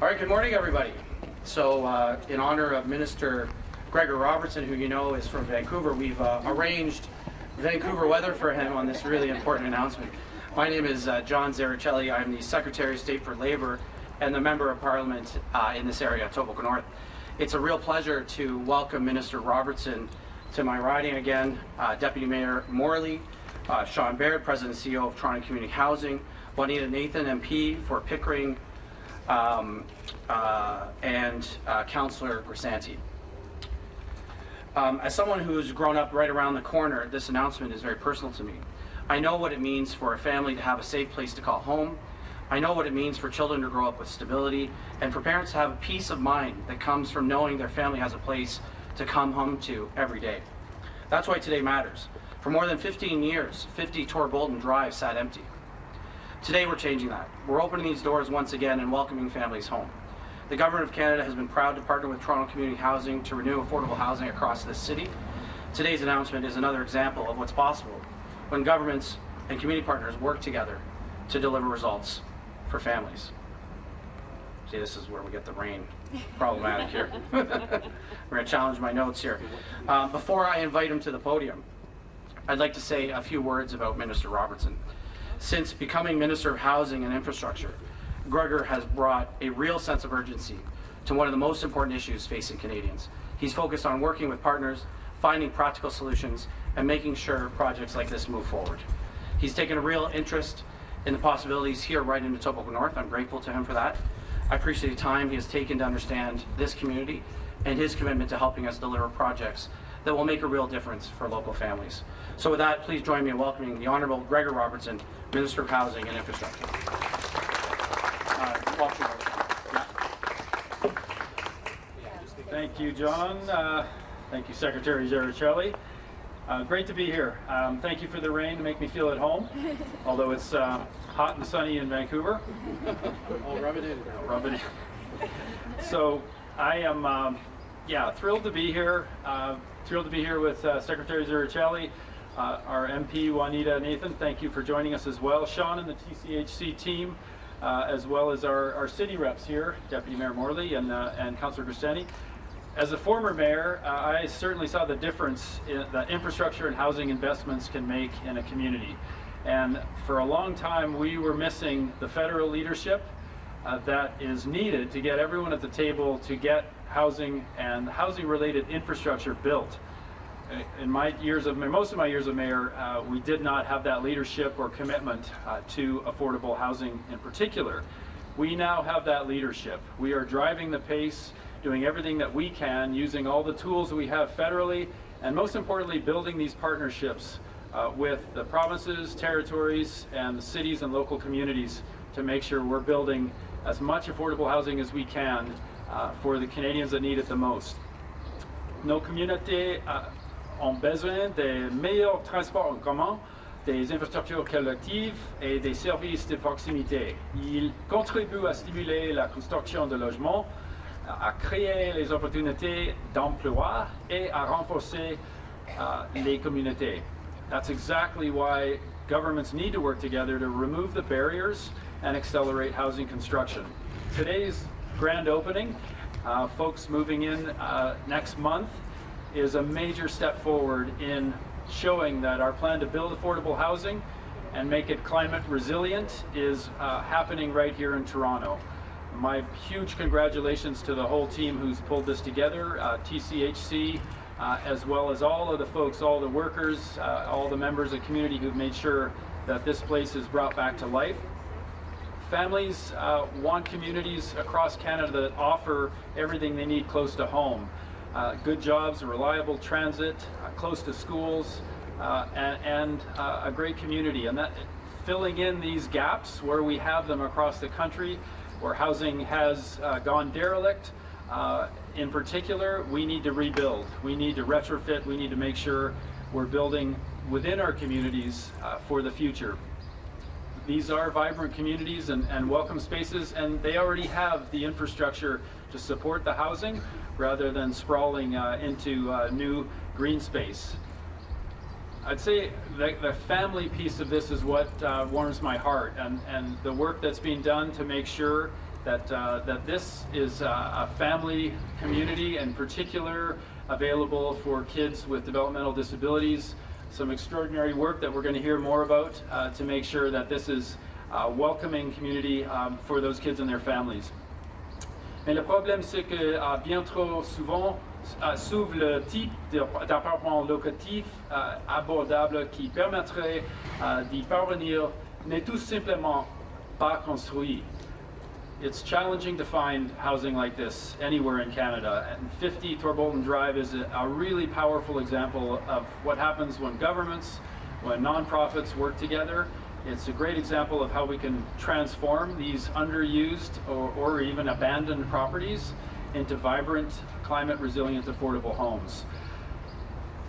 All right, good morning, everybody. So in honor of Minister Gregor Robertson, who you know is from Vancouver, we've arranged Vancouver weather for him on this really important announcement. My name is John Zerucelli. I'm the Secretary of State for Labour and the Member of Parliament in this area, Etobicoke North. It's a real pleasure to welcome Minister Robertson to my riding again, Deputy Mayor Morley, Sean Baird, President and CEO of Toronto Community Housing, Juanita Nathan, MP for Pickering, and Councillor Crisanti. As someone who's grown up right around the corner, this announcement is very personal to me. I know what it means for a family to have a safe place to call home. I know what it means for children to grow up with stability, and for parents to have a peace of mind that comes from knowing their family has a place to come home to every day. That's why today matters. For more than 15 years, 50 Tor Bolton Drive sat empty. Today we're changing that. We're opening these doors once again and welcoming families home. The Government of Canada has been proud to partner with Toronto Community Housing to renew affordable housing across this city. Today's announcement is another example of what's possible when governments and community partners work together to deliver results for families. See, this is where we get the rain problematic here. We're going to challenge my notes here. Before I invite him to the podium, I'd like to say a few words about Minister Robertson. Since becoming Minister of Housing and Infrastructure, Gregor has brought a real sense of urgency to one of the most important issues facing Canadians. He's focused on working with partners, finding practical solutions, and making sure projects like this move forward. He's taken a real interest in the possibilities here right in Etobicoke North. I'm grateful to him for that. I appreciate the time he has taken to understand this community and his commitment to helping us deliver projects that will make a real difference for local families. So with that, please join me in welcoming the Honourable Gregor Robertson, Minister of Housing and Infrastructure. Thank you, John. Thank you, Secretary Zerucelli. Great to be here. Thank you for the rain to make me feel at home, although it's hot and sunny in Vancouver. I'll rub it in. Rub it in. So I am thrilled to be here. Thrilled to be here with Secretary Zerucelli, our MP Juanita Nathan. Thank you for joining us as well. Sean and the TCHC team, as well as our city reps here, Deputy Mayor Morley and Councillor Crisanti. As a former mayor, I certainly saw the difference that infrastructure and housing investments can make in a community. And for a long time, we were missing the federal leadership that is needed to get everyone at the table to get housing and housing-related infrastructure built. In my years of most of my years of mayor, we did not have that leadership or commitment to affordable housing in particular. We now have that leadership. We are driving the pace, doing everything that we can, using all the tools we have federally, and most importantly, building these partnerships with the provinces, territories, and the cities and local communities to make sure we're building as much affordable housing as we can for the Canadians that need it the most. Nos communautés ont besoin de meilleurs transports en commun, des infrastructures collectives et des services de proximité. Ils contribuent à stimuler la construction de logements, à créer les opportunités d'emploi et à renforcer les communautés. That's exactly why governments need to work together to remove the barriers and accelerate housing construction. Today's grand opening, folks moving in next month, is a major step forward in showing that our plan to build affordable housing and make it climate resilient is happening right here in Toronto. My huge congratulations to the whole team who's pulled this together, TCHC, as well as all of the folks, all the workers, all the members of the community who've made sure that this place is brought back to life. Families want communities across Canada that offer everything they need close to home. Good jobs, reliable transit, close to schools, and a great community. And that filling in these gaps where we have them across the country, where housing has gone derelict, in particular, we need to rebuild. We need to retrofit. We need to make sure we're building within our communities for the future. These are vibrant communities and welcome spaces, and they already have the infrastructure to support the housing rather than sprawling into new green space. I'd say the family piece of this is what warms my heart, and the work that's being done to make sure that this is a family community, in particular available for kids with developmental disabilities. Some extraordinary work that we're going to hear more about to make sure that this is a welcoming community for those kids and their families. Mais le problème, c'est que bien trop souvent s'ouvre le type d'appartement locatif abordable qui permettrait d'y parvenir n'est tout simplement pas construit. It's challenging to find housing like this anywhere in Canada, and 50 Torbolton Drive is a really powerful example of what happens when governments, when nonprofits work together. It's a great example of how we can transform these underused or even abandoned properties into vibrant, climate-resilient, affordable homes.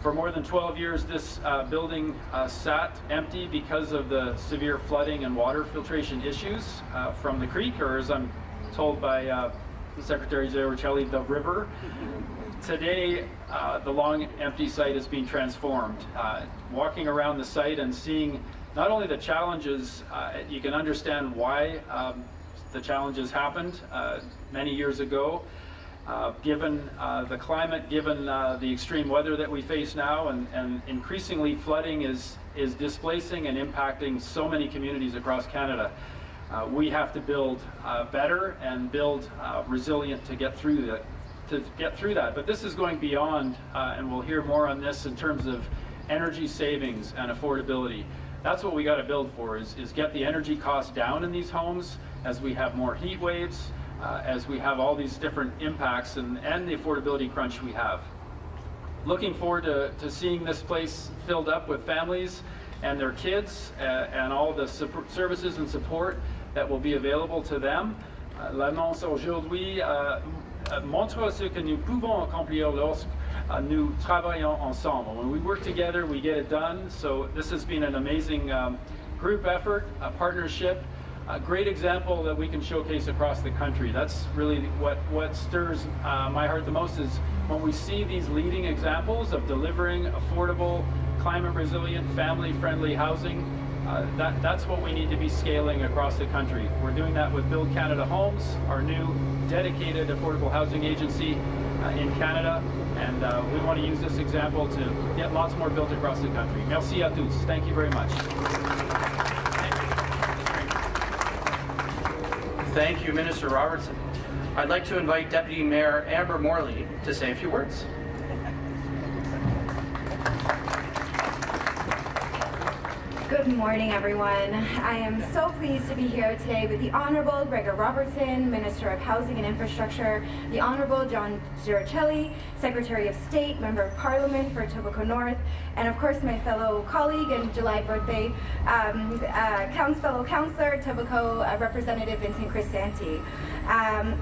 For more than 12 years, this building sat empty because of the severe flooding and water filtration issues from the creek, or as I'm told by Secretary Zerucelli, the river. Today, the long empty site is being transformed. Walking around the site and seeing not only the challenges, you can understand why the challenges happened many years ago. Given the climate, given the extreme weather that we face now, and increasingly flooding is displacing and impacting so many communities across Canada. We have to build better and build resilient to get through that. But this is going beyond, and we'll hear more on this in terms of energy savings and affordability. That's what we got to build for, is get the energy costs down in these homes as we have more heat waves, as we have all these different impacts and the affordability crunch we have. Looking forward to seeing this place filled up with families and their kids and all the services and support that will be available to them. L'annonce aujourd'hui montre ce que nous pouvons accomplir lorsque nous travaillons ensemble. When we work together, we get it done. So this has been an amazing group effort, a partnership. A great example that we can showcase across the country. That's really what stirs my heart the most, is when we see these leading examples of delivering affordable, climate-resilient, family-friendly housing. That's what we need to be scaling across the country. We're doing that with Build Canada Homes, our new dedicated affordable housing agency in Canada, and we want to use this example to get lots more built across the country. Merci à tous. Thank you very much. Thank you, Minister Robertson. I'd like to invite Deputy Mayor Amber Morley to say a few words. Good morning, everyone. I am so pleased to be here today with the Honourable Gregor Robertson, Minister of Housing and Infrastructure, the Honourable John Zerucelli, Secretary of State, Member of Parliament for Etobicoke North, and of course my fellow colleague and July birthday, fellow councillor, Etobicoke Representative Vincent Crisanti.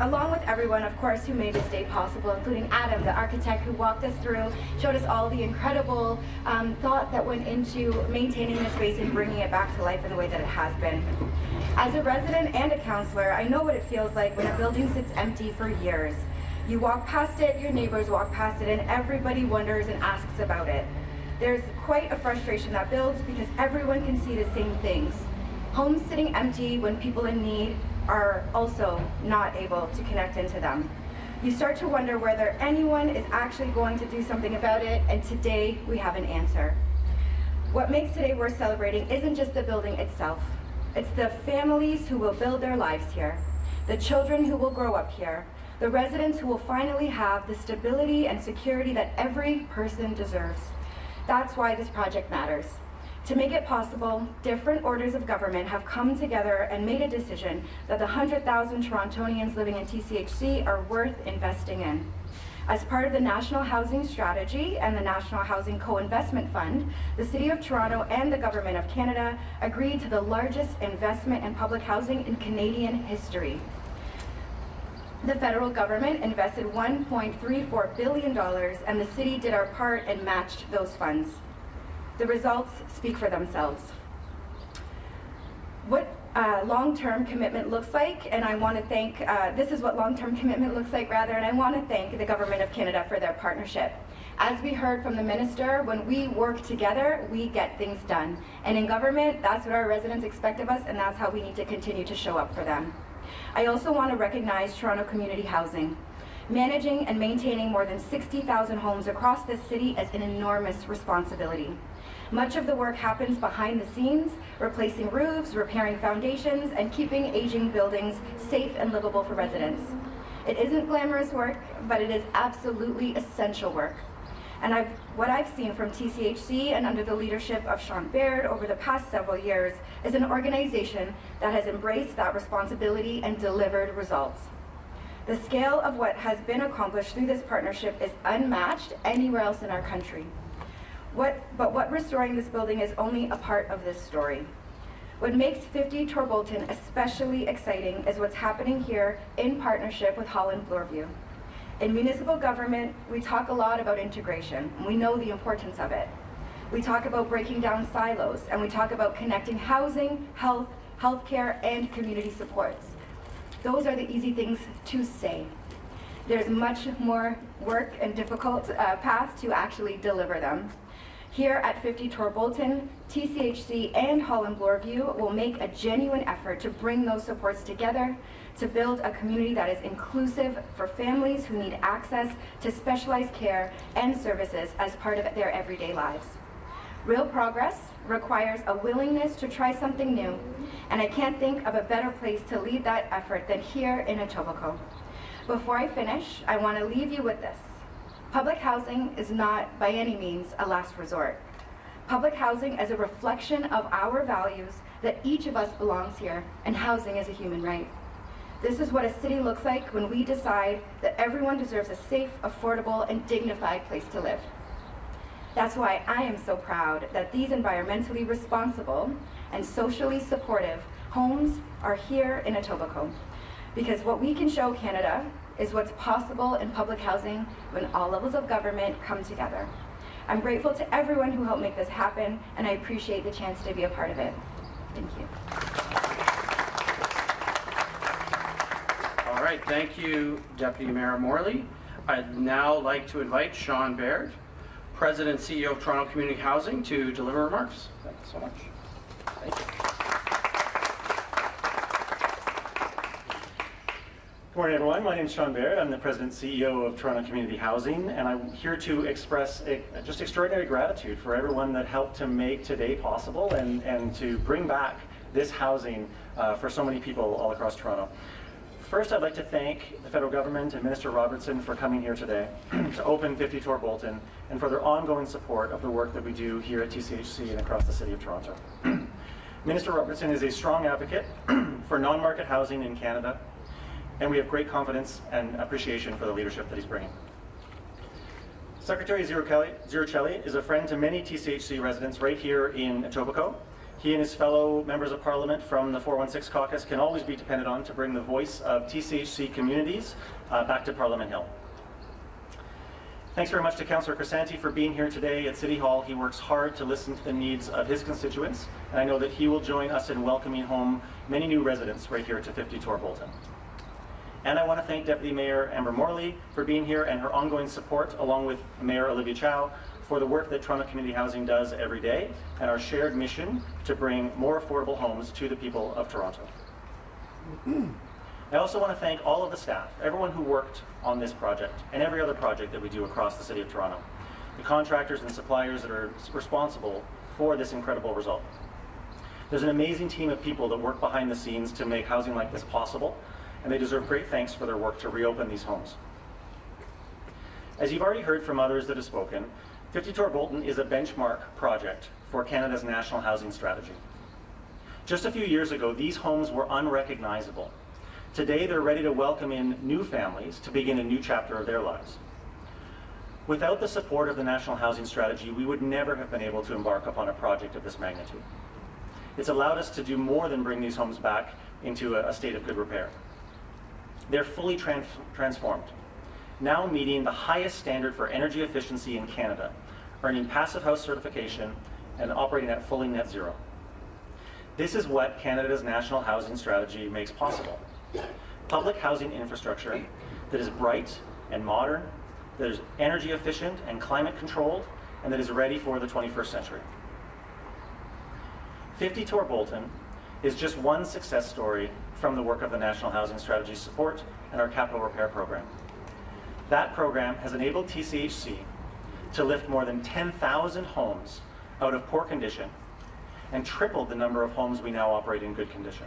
Along with everyone, of course, who made this day possible, including Adam, the architect who walked us through, showed us all the incredible thought that went into maintaining this space and bringing it back to life in the way that it has been. As a resident and a councillor, I know what it feels like when a building sits empty for years. You walk past it, your neighbors walk past it, and everybody wonders and asks about it. There's quite a frustration that builds because everyone can see the same things. Homes sitting empty when people in need are also not able to connect into them. You start to wonder whether anyone is actually going to do something about it, and today we have an answer. What makes today worth celebrating isn't just the building itself. It's the families who will build their lives here, the children who will grow up here, the residents who will finally have the stability and security that every person deserves. That's why this project matters. To make it possible, different orders of government have come together and made a decision that the 100,000 Torontonians living in TCHC are worth investing in. As part of the National Housing Strategy and the National Housing Co-Investment Fund, the City of Toronto and the Government of Canada agreed to the largest investment in public housing in Canadian history. The federal government invested $1.34 billion, and the city did our part and matched those funds. The results speak for themselves. What long-term commitment looks like, and I want to thank, this is what long-term commitment looks like rather, and I want to thank the Government of Canada for their partnership. As we heard from the Minister, when we work together, we get things done. And in government, that's what our residents expect of us, and that's how we need to continue to show up for them. I also want to recognize Toronto Community Housing. Managing and maintaining more than 60,000 homes across this city is an enormous responsibility. Much of the work happens behind the scenes, replacing roofs, repairing foundations, and keeping aging buildings safe and livable for residents. It isn't glamorous work, but it is absolutely essential work. And what I've seen from TCHC and under the leadership of Sean Baird over the past several years is an organization that has embraced that responsibility and delivered results. The scale of what has been accomplished through this partnership is unmatched anywhere else in our country. But what restoring this building is only a part of this story. What makes 50 Torbolton especially exciting is what's happening here in partnership with Holland Bloorview. In municipal government, we talk a lot about integration, and we know the importance of it. We talk about breaking down silos, and we talk about connecting housing, health, healthcare, and community supports. Those are the easy things to say. There's much more work and difficult path to actually deliver them. Here at 50 Torbolton, TCHC and Holland Bloorview will make a genuine effort to bring those supports together to build a community that is inclusive for families who need access to specialized care and services as part of their everyday lives. Real progress requires a willingness to try something new, and I can't think of a better place to lead that effort than here in Etobicoke. Before I finish, I want to leave you with this. Public housing is not by any means a last resort. Public housing is a reflection of our values that each of us belongs here, and housing is a human right. This is what a city looks like when we decide that everyone deserves a safe, affordable, and dignified place to live. That's why I am so proud that these environmentally responsible and socially supportive homes are here in Etobicoke. Because what we can show Canada is what's possible in public housing when all levels of government come together. I'm grateful to everyone who helped make this happen, and I appreciate the chance to be a part of it. Thank you. All right, thank you, Deputy Mayor Morley. I'd now like to invite Sean Baird, President and CEO of Toronto Community Housing, to deliver remarks. Thank you so much. Thank you. Good morning, everyone. My name is Sean Baird. I'm the President and CEO of Toronto Community Housing, and I'm here to express just extraordinary gratitude for everyone that helped to make today possible and to bring back this housing for so many people all across Toronto. First, I'd like to thank the federal government and Minister Robertson for coming here today to open 50 Torbolton and for their ongoing support of the work that we do here at TCHC and across the City of Toronto. Minister Robertson is a strong advocate for non-market housing in Canada, and we have great confidence and appreciation for the leadership that he's bringing. Secretary Zerucelli is a friend to many TCHC residents right here in Etobicoke. He and his fellow members of Parliament from the 416 caucus can always be depended on to bring the voice of TCHC communities back to Parliament Hill. Thanks very much to Councillor Crisanti for being here today at City Hall. He works hard to listen to the needs of his constituents, and I know that he will join us in welcoming home many new residents right here to 50 Torbolton. And I want to thank Deputy Mayor Amber Morley for being here and her ongoing support, along with Mayor Olivia Chow, for the work that Toronto Community Housing does every day and our shared mission to bring more affordable homes to the people of Toronto. I also want to thank all of the staff, everyone who worked on this project and every other project that we do across the City of Toronto, the contractors and suppliers that are responsible for this incredible result. There's an amazing team of people that work behind the scenes to make housing like this possible, and they deserve great thanks for their work to reopen these homes. As you've already heard from others that have spoken, 50 Torbolton is a benchmark project for Canada's national housing strategy. Just a few years ago, these homes were unrecognizable. Today, they're ready to welcome in new families to begin a new chapter of their lives. Without the support of the national housing strategy, we would never have been able to embark upon a project of this magnitude. It's allowed us to do more than bring these homes back into a state of good repair. They're fully transformed, now meeting the highest standard for energy efficiency in Canada, earning Passive House certification and operating at fully net zero. This is what Canada's national housing strategy makes possible. Public housing infrastructure that is bright and modern, that is energy efficient and climate controlled, and that is ready for the 21st century. 50 Torbolton is just one success story from the work of the National Housing Strategy Support and our capital repair program. That program has enabled TCHC to lift more than 10,000 homes out of poor condition and tripled the number of homes we now operate in good condition.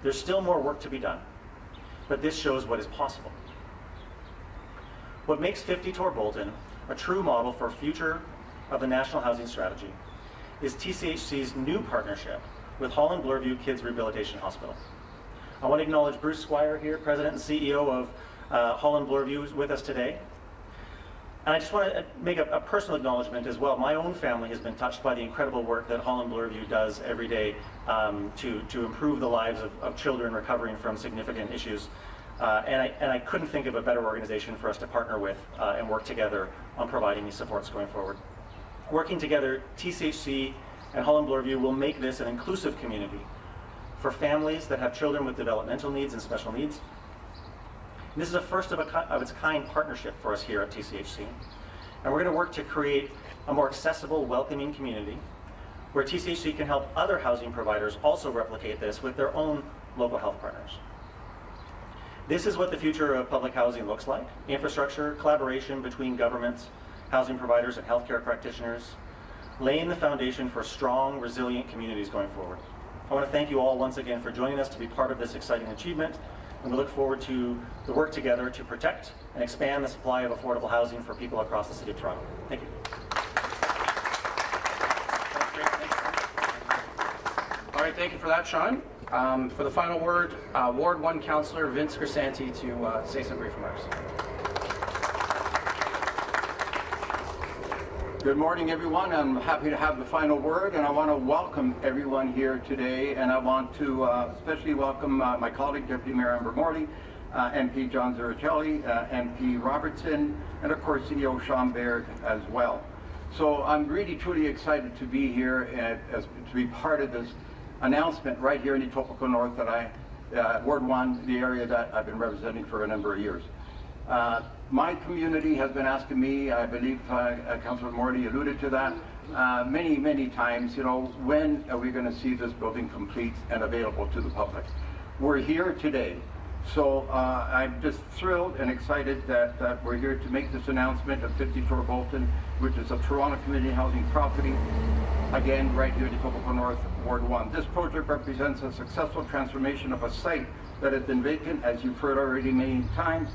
There's still more work to be done, but this shows what is possible. What makes 50 Tor Bolton a true model for future of the National Housing Strategy is TCHC's new partnership with Holland Bloorview Kids Rehabilitation Hospital. I want to acknowledge Bruce Squire here, President and CEO of Holland Bloorview, is with us today. And I just want to make a personal acknowledgement as well. My own family has been touched by the incredible work that Holland Bloorview does every day to improve the lives of children recovering from significant issues. And I couldn't think of a better organization for us to partner with and work together on providing these supports going forward. Working together, TCHC and Holland Bloorview will make this an inclusive community for families that have children with developmental needs and special needs. This is a first of its kind partnership for us here at TCHC. And we're going to work to create a more accessible, welcoming community where TCHC can help other housing providers also replicate this with their own local health partners. This is what the future of public housing looks like: infrastructure, collaboration between governments, housing providers, and healthcare practitioners, laying the foundation for strong, resilient communities going forward. I want to thank you all once again for joining us to be part of this exciting achievement, and we look forward to the work together to protect and expand the supply of affordable housing for people across the City of Toronto. Thank you. All right, thank you for that, Sean. For the final word, Ward 1 Councillor Vincent Crisanti to say some brief remarks. Good morning, everyone. I'm happy to have the final word, and I want to welcome everyone here today. And I want to especially welcome my colleague, Deputy Mayor Morley, MP John Zerucelli, MP Robertson, and of course CEO Sean Baird as well. So I'm really truly excited to be here and to be part of this announcement right here in Etobicoke North that Ward 1, the area that I've been representing for a number of years. My community has been asking me, I believe Councillor Morley alluded to that, many times, you know, when are we going to see this building complete and available to the public? We're here today. So I'm just thrilled and excited that we're here to make this announcement of 50 Tor Bolton, which is a Toronto community housing property, again, right here in Etobicoke North, Ward 1. This project represents a successful transformation of a site that has been vacant, as you've heard already many times,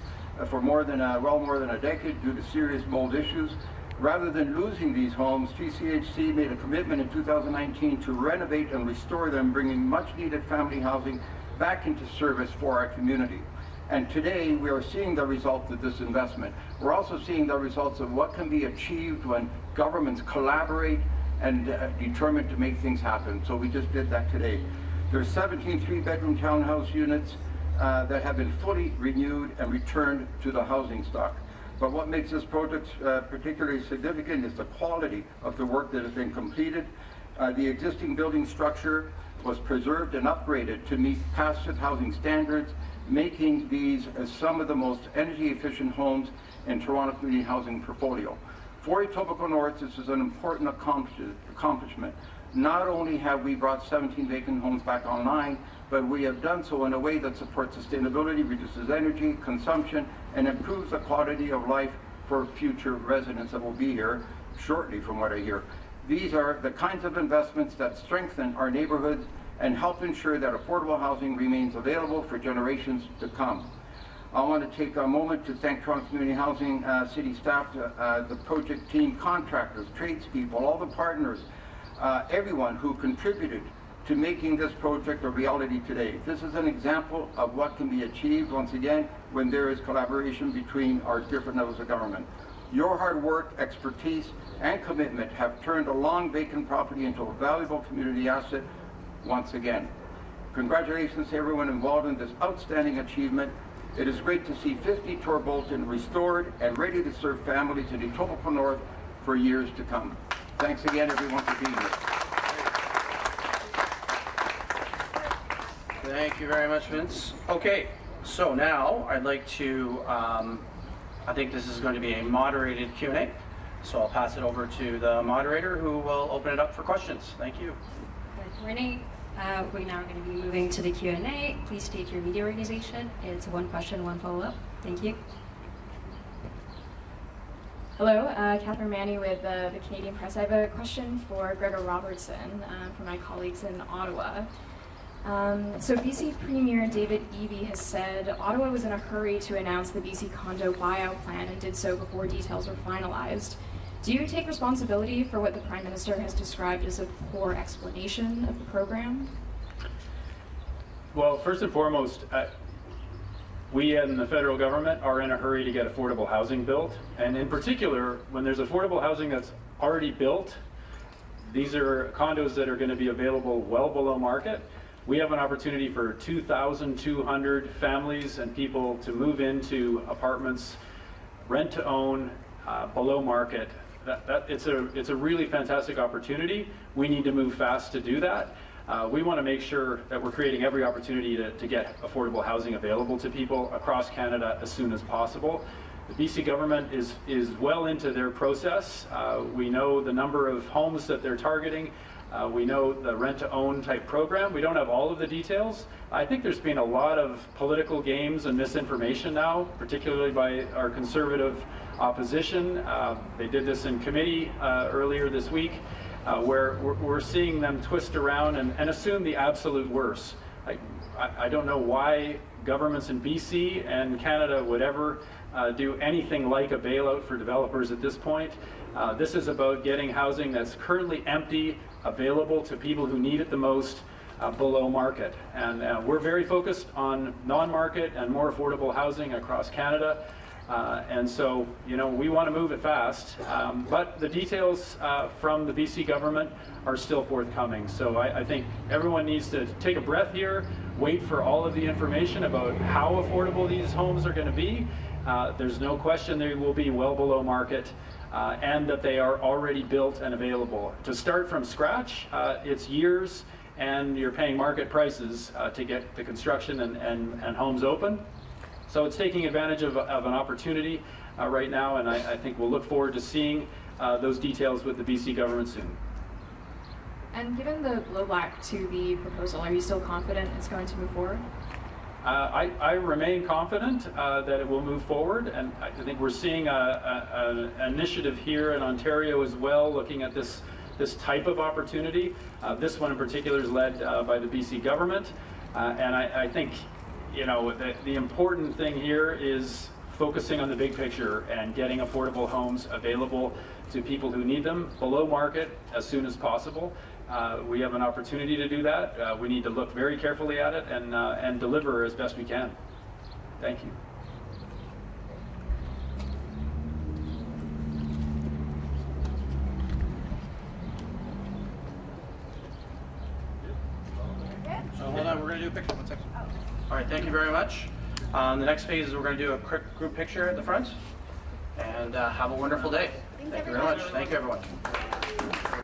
for more than a decade due to serious mold issues. Rather than losing these homes, TCHC made a commitment in 2019 to renovate and restore them, bringing much needed family housing back into service for our community. And today we are seeing the results of this investment. We're also seeing the results of what can be achieved when governments collaborate and determined to make things happen. So we just did that today. There's 17 three-bedroom townhouse units that have been fully renewed and returned to the housing stock. But what makes this project particularly significant is the quality of the work that has been completed. The existing building structure was preserved and upgraded to meet passive housing standards, making these some of the most energy efficient homes in Toronto community housing portfolio. For Etobicoke North, this is an important accomplishment. Not only have we brought 17 vacant homes back online, but we have done so in a way that supports sustainability, reduces energy consumption, and improves the quality of life for future residents that will be here shortly, from what I hear. These are the kinds of investments that strengthen our neighborhoods and help ensure that affordable housing remains available for generations to come. I want to take a moment to thank Toronto Community Housing City staff, the project team, contractors, tradespeople, all the partners, everyone who contributed to making this project a reality today. This is an example of what can be achieved, once again, when there is collaboration between our different levels of government. Your hard work, expertise, and commitment have turned a long vacant property into a valuable community asset once again. Congratulations to everyone involved in this outstanding achievement. It is great to see 50 Tor Bolton restored and ready to serve families in Etobicoke North for years to come. Thanks again, everyone, for being here. Thank you very much, Vince. Okay, so now I'd like to, I think this is going to be a moderated Q&A. So I'll pass it over to the moderator who will open it up for questions. Thank you. Good morning. We're now going to be moving to the Q&A. Please state your media organization. It's one question, one follow-up. Thank you. Hello, Catherine Manny with the Canadian Press. I have a question for Gregor Robertson for my colleagues in Ottawa. So BC Premier David Eby has said Ottawa was in a hurry to announce the BC condo buyout plan and did so before details were finalized. Do you take responsibility for what the Prime Minister has described as a poor explanation of the program? Well, first and foremost, we in the federal government are in a hurry to get affordable housing built. And in particular, when there's affordable housing that's already built, these are condos that are going to be available well below market. We have an opportunity for 2,200 families and people to move into apartments, rent to own, below market. It's a really fantastic opportunity. We need to move fast to do that. We want to make sure that we're creating every opportunity to get affordable housing available to people across Canada as soon as possible. The BC government is well into their process. We know the number of homes that they're targeting. We know the rent-to-own type program. We don't have all of the details. I think there's been a lot of political games and misinformation now, particularly by our Conservative opposition. They did this in committee earlier this week, where we're seeing them twist around and assume the absolute worst. I don't know why governments in BC and Canada would ever do anything like a bailout for developers at this point. This is about getting housing that's currently empty available to people who need it the most below market. And we're very focused on non-market and more affordable housing across Canada. And so, you know, we want to move it fast, but the details from the BC government are still forthcoming. So I think everyone needs to take a breath here, wait for all of the information about how affordable these homes are going to be. There's no question they will be well below market, and that they are already built and available. To start from scratch, it's years, and you're paying market prices to get the construction and homes open. So it's taking advantage of an opportunity right now, and I think we'll look forward to seeing those details with the BC government soon. And given the blowback to the proposal, are you still confident it's going to move forward? I remain confident that it will move forward, and I think we're seeing an initiative here in Ontario as well, looking at this type of opportunity. This one in particular is led by the BC government, and I think, you know, the important thing here is focusing on the big picture and getting affordable homes available to people who need them below market as soon as possible. We have an opportunity to do that. We need to look very carefully at it and deliver as best we can. Thank you. Hold on, we're going to do a picture. 1 second. All right, thank you very much. The next phase is we're going to do a quick group picture at the front. And have a wonderful day. Thank you very much. Thank you, everyone.